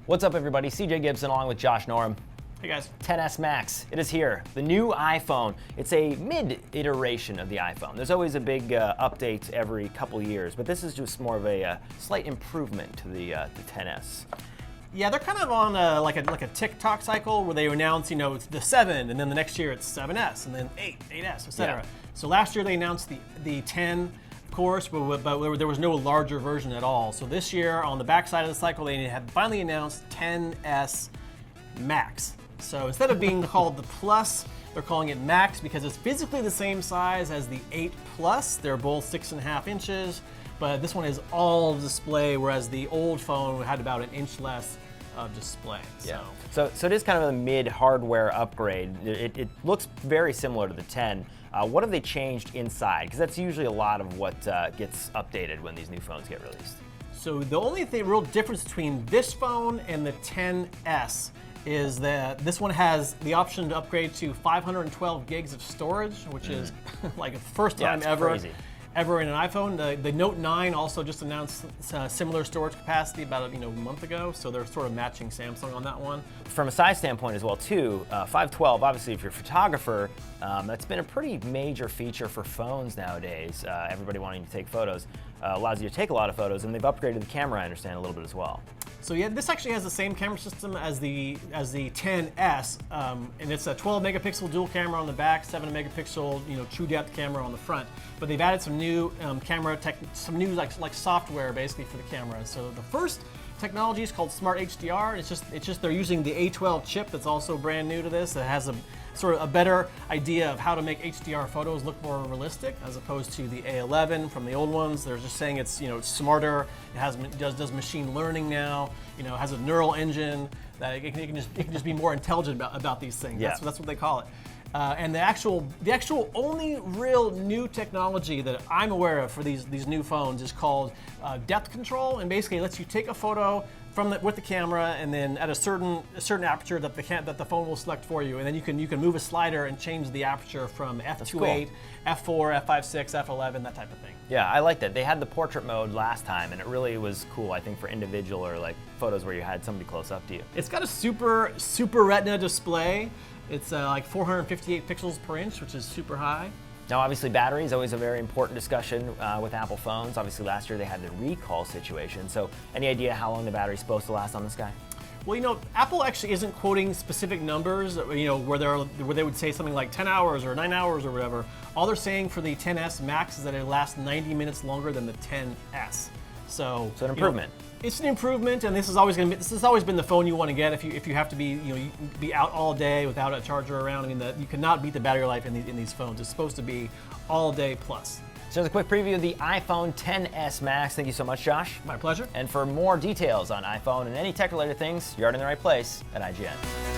What's up, everybody? CJ Gibson along with Josh Norum. Hey guys. XS Max, it is here. The new iPhone. It's a mid-iteration of the iPhone. There's always a big update every couple years, but this is just more of a slight improvement to the XS. Yeah, they're kind of on like a TikTok cycle where they announce, it's the 7, and then the next year it's 7S, and then 8, 8S, etc. Yeah. So last year they announced the 10, of course, but there was no larger version at all. So this year, on the backside of the cycle, they have finally announced 10S Max. So instead of being called the Plus, they're calling it Max because it's physically the same size as the 8 Plus. They're both 6.5 inches, but this one is all display, whereas the old phone had about an inch less of display. Yeah. So it is kind of a mid-hardware upgrade. It looks very similar to the 10. What have they changed inside? Because that's usually a lot of what gets updated when these new phones get released. So the only real difference between this phone and the 10S is that this one has the option to upgrade to 512 gigs of storage, which is like the first time ever in an iPhone. The Note 9 also just announced similar storage capacity about a month ago, so they're sort of matching Samsung on that one. From a size standpoint as well too, 512, obviously if you're a photographer, that's been a pretty major feature for phones nowadays. Everybody wanting to take photos. Allows you to take a lot of photos, and they've upgraded the camera, I understand, a little bit as well. So yeah, this actually has the same camera system as the 10S, and it's a 12 megapixel dual camera on the back, 7 megapixel true depth camera on the front. But they've added some new some new like software basically for the camera. So the first technology is called Smart HDR. It's just they're using the A12 chip that's also brand new to this. That has a sort of a better idea of how to make HDR photos look more realistic, as opposed to the A11 from the old ones. They're just saying it's it's smarter. It does machine learning now. Has a neural engine that it can just be more intelligent about these things. Yeah. That's what they call it. And the actual only real new technology that I'm aware of for these new phones is called depth control, and basically it lets you take a photo with the camera, and then at a certain aperture that the phone will select for you, and then you can move a slider and change the aperture from f2.8, f4, f5.6, f11, that type of thing. Yeah, I like that. They had the portrait mode last time, and it really was cool, I think, for individual or like photos where you had somebody close up to you. It's got a super retina display. It's like 458 pixels per inch, which is super high. Now, obviously, battery is always a very important discussion with Apple phones. Obviously, last year they had the recall situation. So, any idea how long the battery's supposed to last on this guy? Well, Apple actually isn't quoting specific numbers, where they would say something like 10 hours or 9 hours or whatever. All they're saying for the 10S Max is that it lasts 90 minutes longer than the 10S. So an improvement. It's an improvement, and this has always been the phone you want to get if you have to be out all day without a charger around. I mean, you cannot beat the battery life in these phones. It's supposed to be all day plus. So there's a quick preview of the iPhone XS Max. Thank you so much, Josh. My pleasure. And for more details on iPhone and any tech-related things, you're in the right place at IGN.